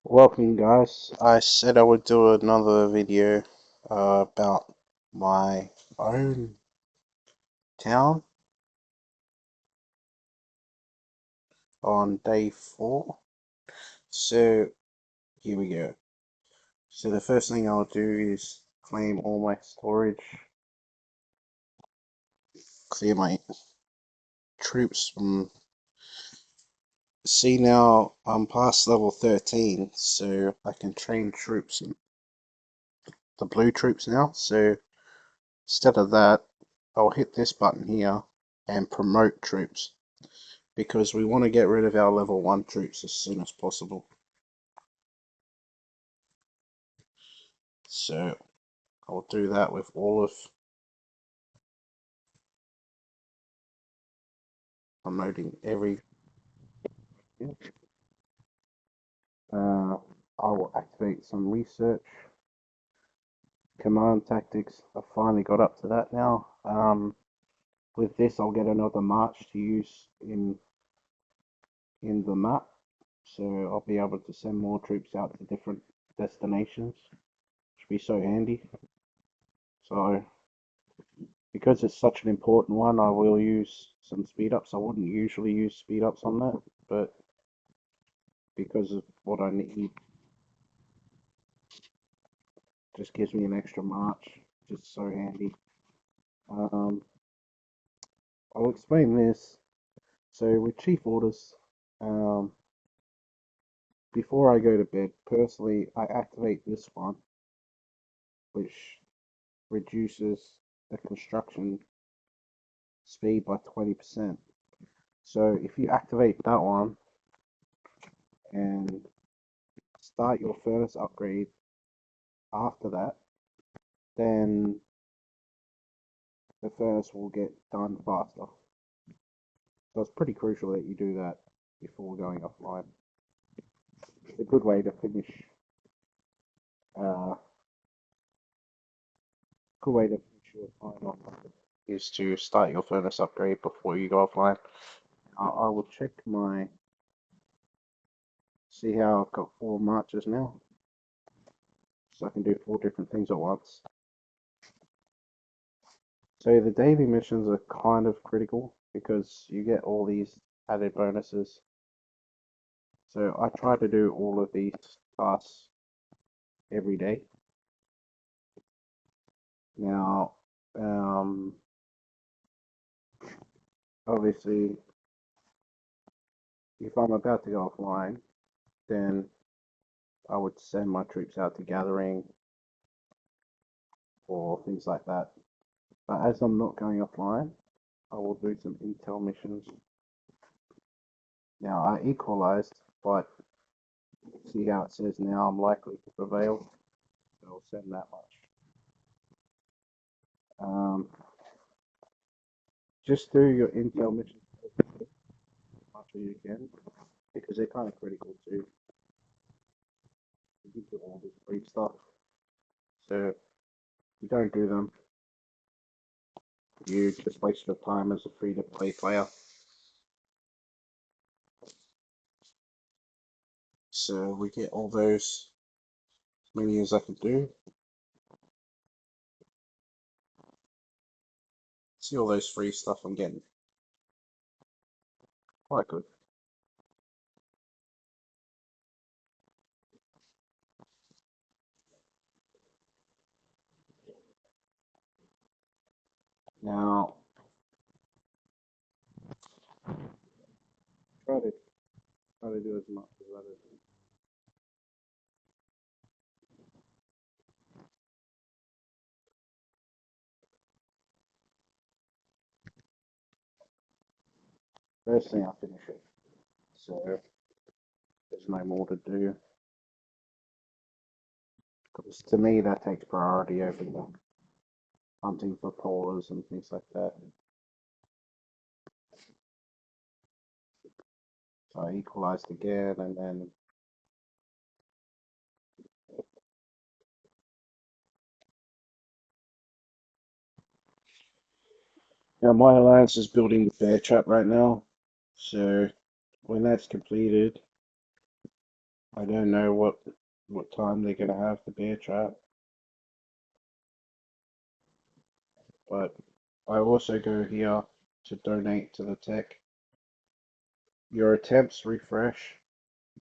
Welcome guys. I said I would do another video about my own town on day 4. So here we go. So the first thing I'll do is claim all my storage, clear my troops from... See, now I'm past level 13, so I can train troops, the blue troops now. So instead of that, I'll hit this button here and promote troops, because we want to get rid of our level 1 troops as soon as possible. So I'll do that with all of promoting every... I will activate some research, command tactics. I finally got up to that now. With this, I'll get another march to use in the map, so I'll be able to send more troops out to different destinations, which will be so handy. So because it's such an important one, I will use some speed ups. I wouldn't usually use speed ups on that, but because of what I need, just gives me an extra march, just so handy. Um, I'll explain this. So with chief orders, um, before I go to bed, personally, I activate this one, which reduces the construction speed by 20%. So if you activate that one and start your furnace upgrade after that, then the furnace will get done faster. So it's pretty crucial that you do that before going offline. It's a good way to finish. Uh, Good way to finish your time off is to start your furnace upgrade before you go offline. I will check my... See how I've got 4 marches now, so I can do 4 different things at once. So the daily missions are kind of critical because you get all these added bonuses. So I try to do all of these tasks every day. Now, obviously, if I'm about to go offline, then I would send my troops out to gathering or things like that. But as I'm not going offline, I will do some intel missions. Now I equalized, but see how it says now I'm likely to prevail. So I'll send that much. Just do your intel missions as much as you can, because they're kind of critical too. You give you all this free stuff. So if you don't do them, you just waste your time as a free-to-play player. So we get all those, as many as I can do. See all those free stuff I'm getting. Quite good. Now, try to do as much as others. First thing I finish it. So there's no more to do. Because to me that takes priority over the hunting for polars and things like that. So I equalized again, and then now my alliance is building the bear trap right now. So when that's completed, I don't know what time they're gonna have the bear trap, but I also go here to donate to the tech. Your attempts refresh.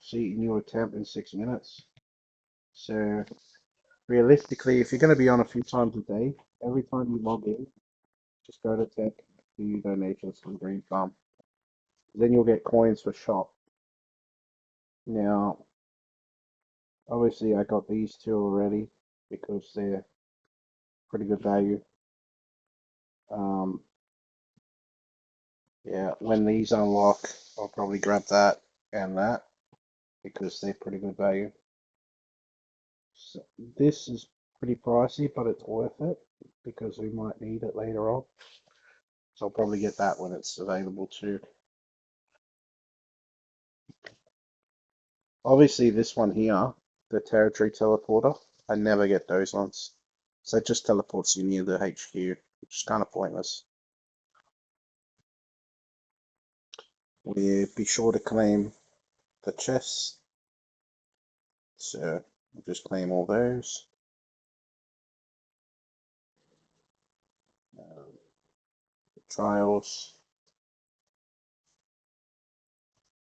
See new attempt in 6 minutes. So realistically, if you're going to be on a few times a day, every time you log in, just go to tech, do donations from Green Farm. Then you'll get coins for shop. Now, obviously, I got these two already because they're pretty good value. Um, yeah, when these unlock, I'll probably grab that and that because they're pretty good value. So this is pretty pricey, but it's worth it because we might need it later on. So I'll probably get that when it's available too. Obviously, this one here, the territory teleporter, I never get those ones. So it just teleports you near the HQ, which is kind of pointless. We be sure to claim the chests. So we'll just claim all those. Trials.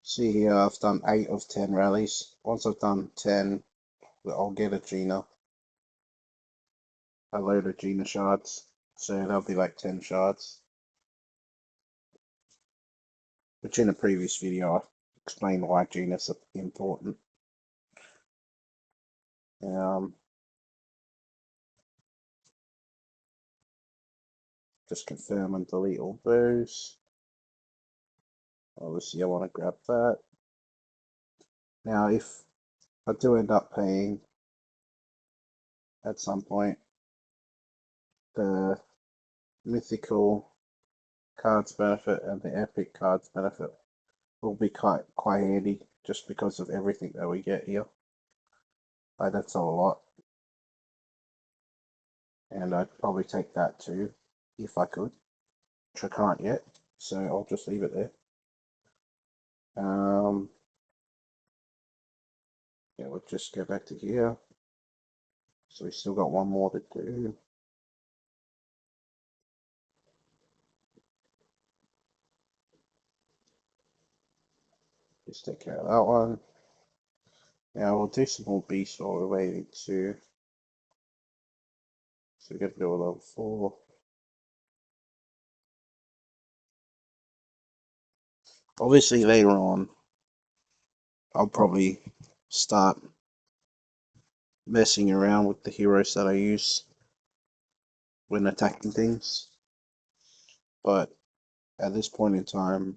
See here, I've done 8 of 10 rallies. Once I've done 10, I'll get a Gina. A load of Gina shards. So that'll be like 10 shards. Which in a previous video I explained why Gina's important. Just confirm and delete all those. Obviously I want to grab that. Now if I do end up paying at some point, the mythical cards benefit and the epic cards benefit will be quite handy just because of everything that we get here. Like that's a lot. And I'd probably take that too if I could, which I can't yet, so I'll just leave it there. Yeah, we'll just go back to here. So we still got one more to do. Just take care of that one. Now we'll do some more beast while we're waiting to. So we're going to do a level 4. Obviously later on, I'll probably start messing around with the heroes that I use when attacking things. But at this point in time,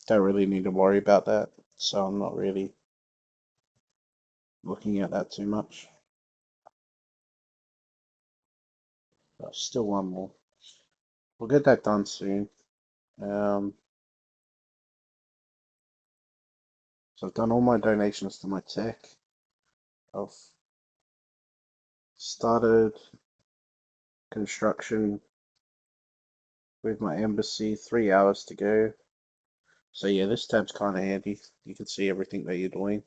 don't really need to worry about that. So I'm not really looking at that too much. But still one more. We'll get that done soon. So I've done all my donations to my tech. I've started construction with my embassy, 3 hours to go. So yeah, this tab's kind of handy. You can see everything that you're doing.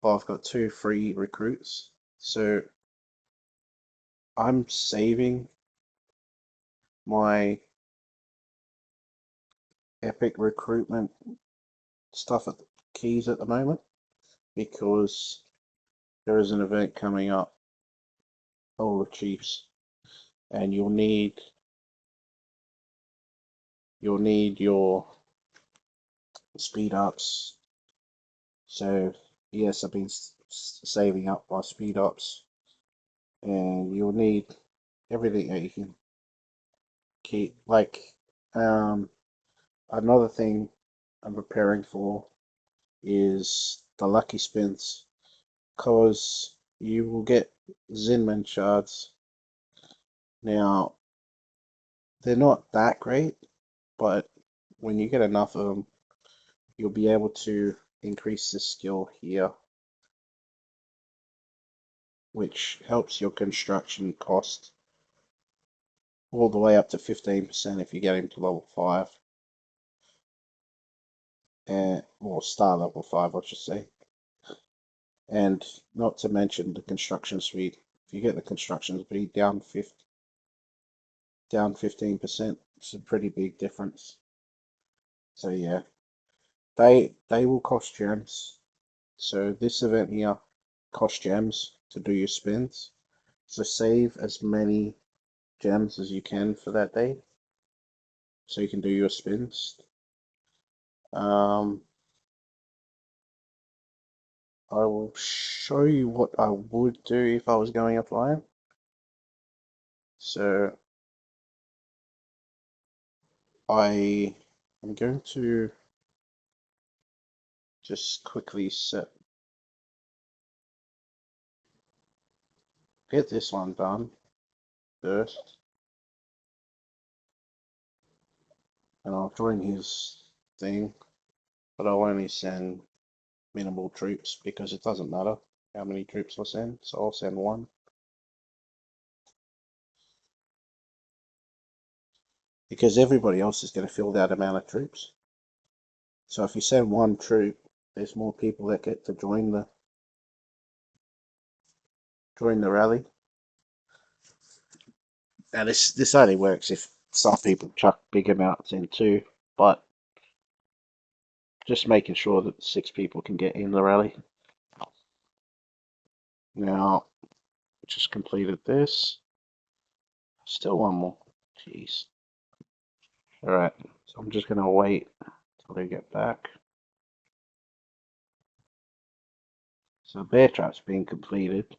Oh, I've got 2 free recruits. So I'm saving my epic recruitment stuff at the keys at the moment because there is an event coming up, All the Chiefs, and you'll need your speed ups. So yes, I've been saving up my speed ups, and you'll need everything that you can keep. Like another thing I'm preparing for is the lucky spins, because you will get Zinman shards. Now they're not that great, but when you get enough of them, you'll be able to increase the skill here, which helps your construction cost all the way up to 15% if you get him to level 5. and well, star level 5, I should say. And not to mention the construction speed. If you get the construction speed down 15%, it's a pretty big difference. So yeah, they will cost gems. So this event here costs gems to do your spins. So save as many gems as you can for that day, so you can do your spins. I will show you what I would do if I was going offline. So I am going to just quickly get this one done first, and I'll join his thing, but I'll only send minimal troops because it doesn't matter how many troops I send, so I'll send one. Because everybody else is going to fill that amount of troops. So if you send one troop, there's more people that get to join the rally. Now this only works if some people chuck big amounts in too, but just making sure that 6 people can get in the rally. Now, just completed this. Still one more. Jeez. Alright, so I'm just gonna wait till they get back. So bear trap's being completed.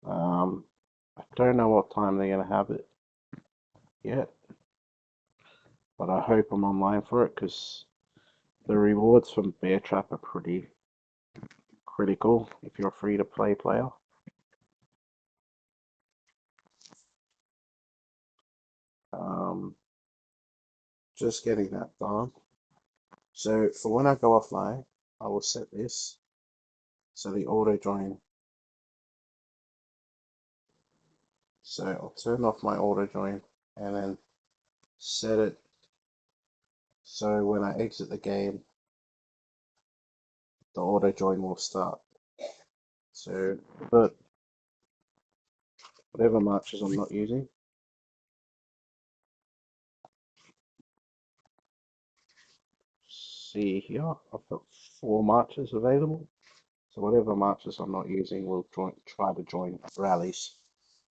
I don't know what time they're gonna have it yet, but I hope I'm online for it because the rewards from bear trap are pretty critical if you're a free-to-play player. Just getting that done. So for when I go offline, I will set this so the auto join. So I'll turn off my auto join and then set it so when I exit the game, the auto join will start. So, but whatever marches I'm not using, see here, I've got 4 marches available. So whatever marches I'm not using will try to join rallies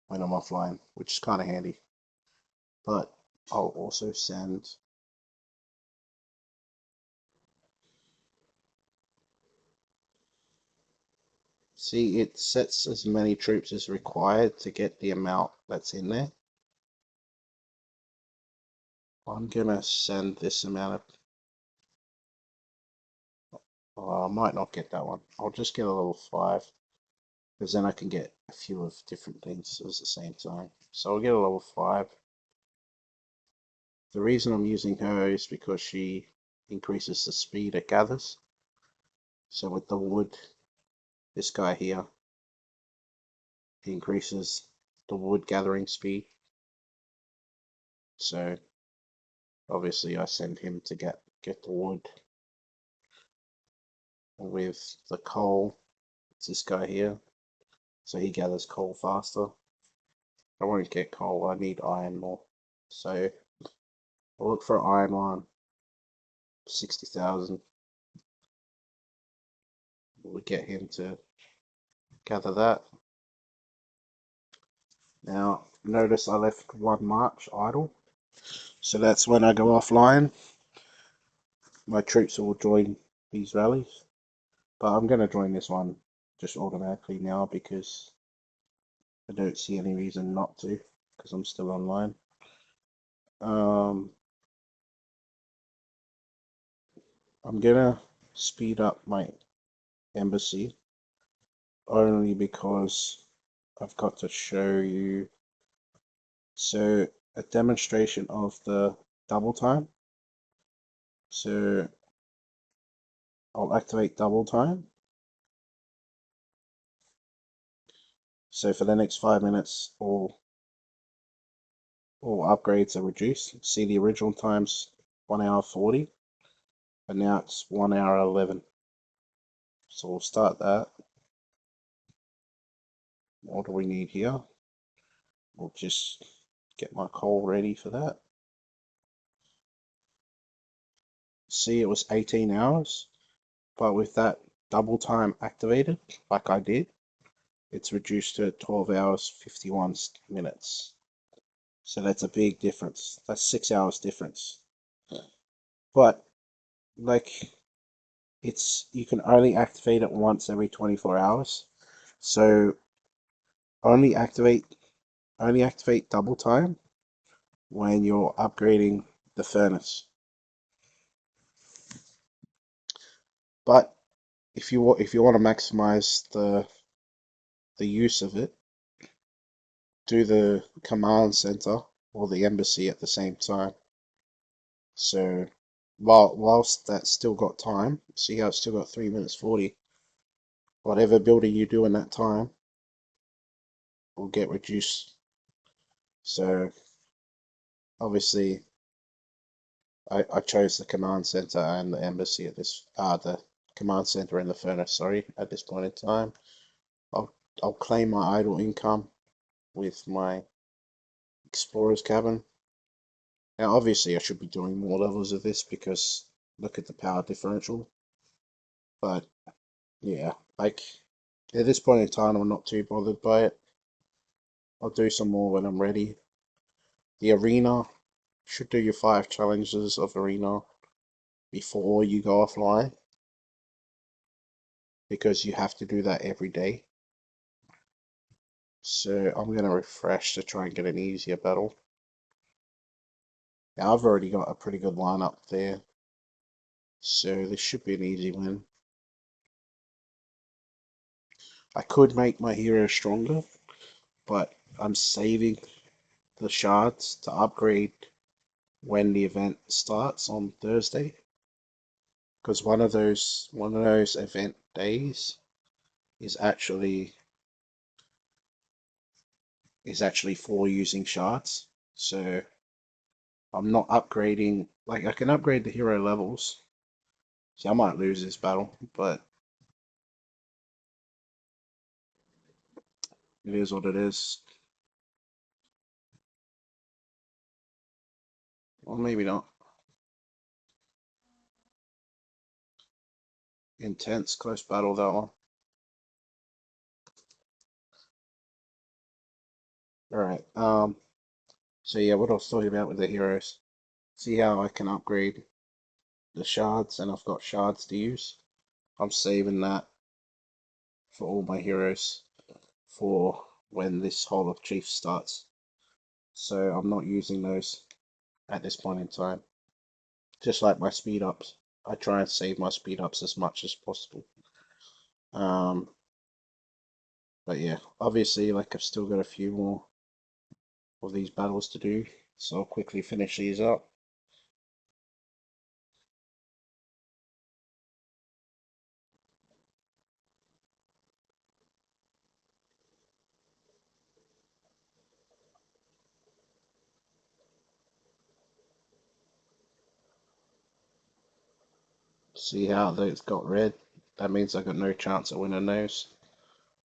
when I'm offline, which is kind of handy. But I'll also send see it sets as many troops as required to get the amount that's in there. I'm gonna send this amount of I might not get that one. I'll just get a level 5 because then I can get a few of different things at the same time. So I'll get a level 5. The reason I'm using her is because she increases the speed it gathers. So with the wood, this guy here, he increases the wood gathering speed. So obviously I send him to get the wood. With the coal, it's this guy here. So he gathers coal faster. I won't get coal, I need iron more. So I'll look for iron one, 60,000. We'll get him to gather that. Now, notice I left one march idle. So that's when I go offline. My troops will join these rallies. But I'm going to join this one just automatically now because I don't see any reason not to because I'm still online. I'm going to speed up my embassy only because I've got to show you a demonstration of the double time. So I'll activate double time. So for the next 5 minutes, all upgrades are reduced. See the original times 1 hour 40. but now it's 1 hour 11. So we'll start that. What do we need here? We'll just get my coal ready for that. See, it was 18 hours, but with that double time activated, like I did, it's reduced to 12 hours 51 minutes. So that's a big difference. That's 6 hours difference. But like, you can only activate it once every 24 hours. So only activate double time when you're upgrading the furnace. But if you want to maximize the use of it, do the command center or the embassy at the same time. So whilst that's still got time, see how it's still got 3 minutes 40. Whatever building you do in that time will get reduced. So obviously I chose the command center and the embassy at this the command center and the furnace, sorry, at this point in time. I'll claim my idle income with my explorer's cabin. Now obviously I should be doing more levels of this because look at the power differential. But yeah, like at this point in time I'm not too bothered by it. I'll do some more when I'm ready. The arena, should do your 5 challenges of arena before you go offline, because you have to do that every day. So I'm going to refresh to try and get an easier battle. Now I've already got a pretty good lineup there, so this should be an easy win. I could make my hero stronger, but I'm saving the shards to upgrade when the event starts on Thursday, because one of those event days is actually for using shards. So I'm not upgrading, like I can upgrade the hero levels. See, I might lose this battle, but it is what it is. Or maybe not. Intense, close battle, that one. Alright, so yeah, what I was talking about with the heroes. See how I can upgrade the shards, and I've got shards to use. I'm saving that for all my heroes for when this Hall of Chiefs starts. So I'm not using those at this point in time. Just like my speed ups. I try and save my speed ups as much as possible. But yeah, obviously, like I've still got a few more of these battles to do, so I'll quickly finish these up. See how those got red? That means I got no chance of winning those.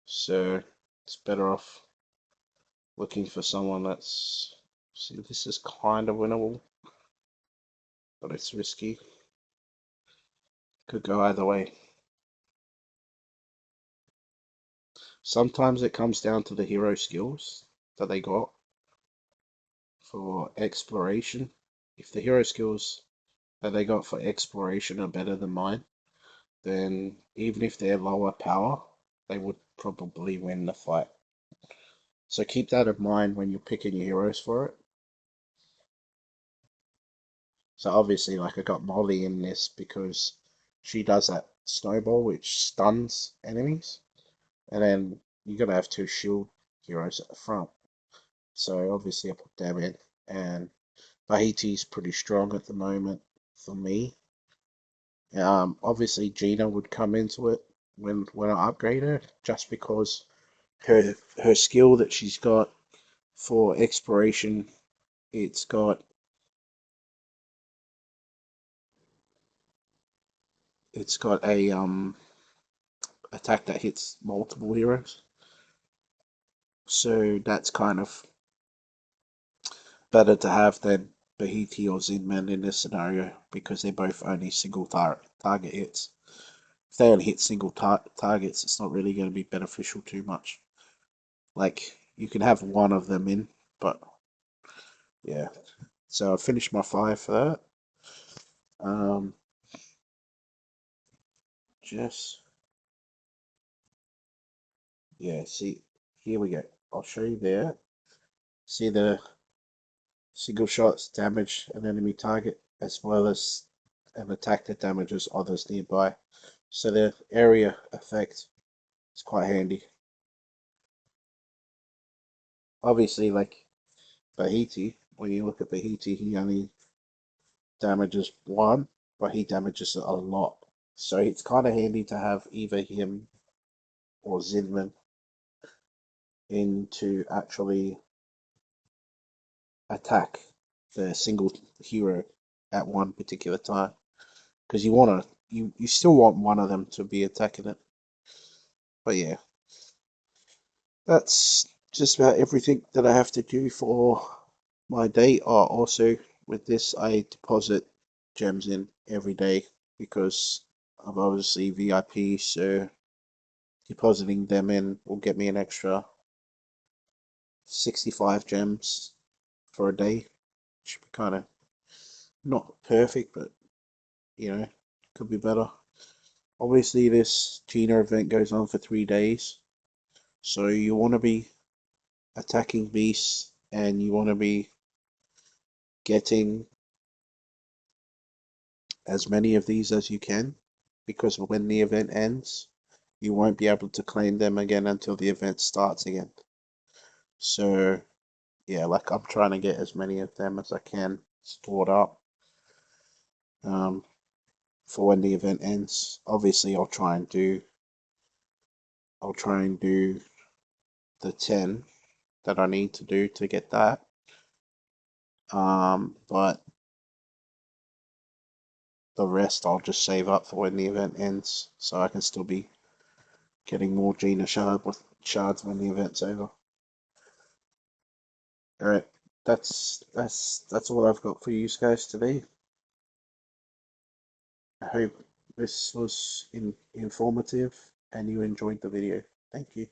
So it's better off looking for someone that's... See, this is kind of winnable, but it's risky. Could go either way. Sometimes it comes down to the hero skills that they got for exploration. If the hero skills that they got for exploration are better than mine, then even if they're lower power, they would probably win the fight. So keep that in mind when you're picking your heroes for it. So obviously, like I got Molly in this because she does that snowball which stuns enemies, and then you gotta have 2 shield heroes at the front. So obviously I put them in, and Bahiti's pretty strong at the moment for me. Obviously Gina would come into it when I upgrade her, just because her skill that she's got for exploration, it's got it's got a attack that hits multiple heroes. So that's kind of better to have than Bahiti or Zinman in this scenario because they're both only single target hits. If they only hit single targets, it's not really going to be beneficial too much. Like, you can have one of them in, but yeah. So I finished my 5 for that. Just, yeah, see, here we go. I'll show you there. See the single shots damage an enemy target as well as an attack that damages others nearby. So the area effect is quite handy. Obviously, like Bahiti, when you look at Bahiti, he only damages one, but he damages a lot. So it's kind of handy to have either him or Zinman in to actually attack the single hero at one particular time. Because you still want one of them to be attacking it. But yeah, that's just about everything that I have to do for my day. Also, with this, I deposit gems in every day because I'm obviously VIP, so depositing them in will get me an extra 65 gems for a day. Should be kind of not perfect, but could be better. Obviously, this Gina event goes on for 3 days, so you want to be attacking beasts and you want to be getting as many of these as you can because when the event ends, you won't be able to claim them again until the event starts again. So, yeah, like I'm trying to get as many of them as I can stored up for when the event ends. Obviously, I'll try and do the 10 that I need to do to get that. But the rest I'll just save up for when the event ends, so I can still be getting more Gina shards when the event's over. All right, that's all I've got for you guys today. I hope this was informative and you enjoyed the video. Thank you.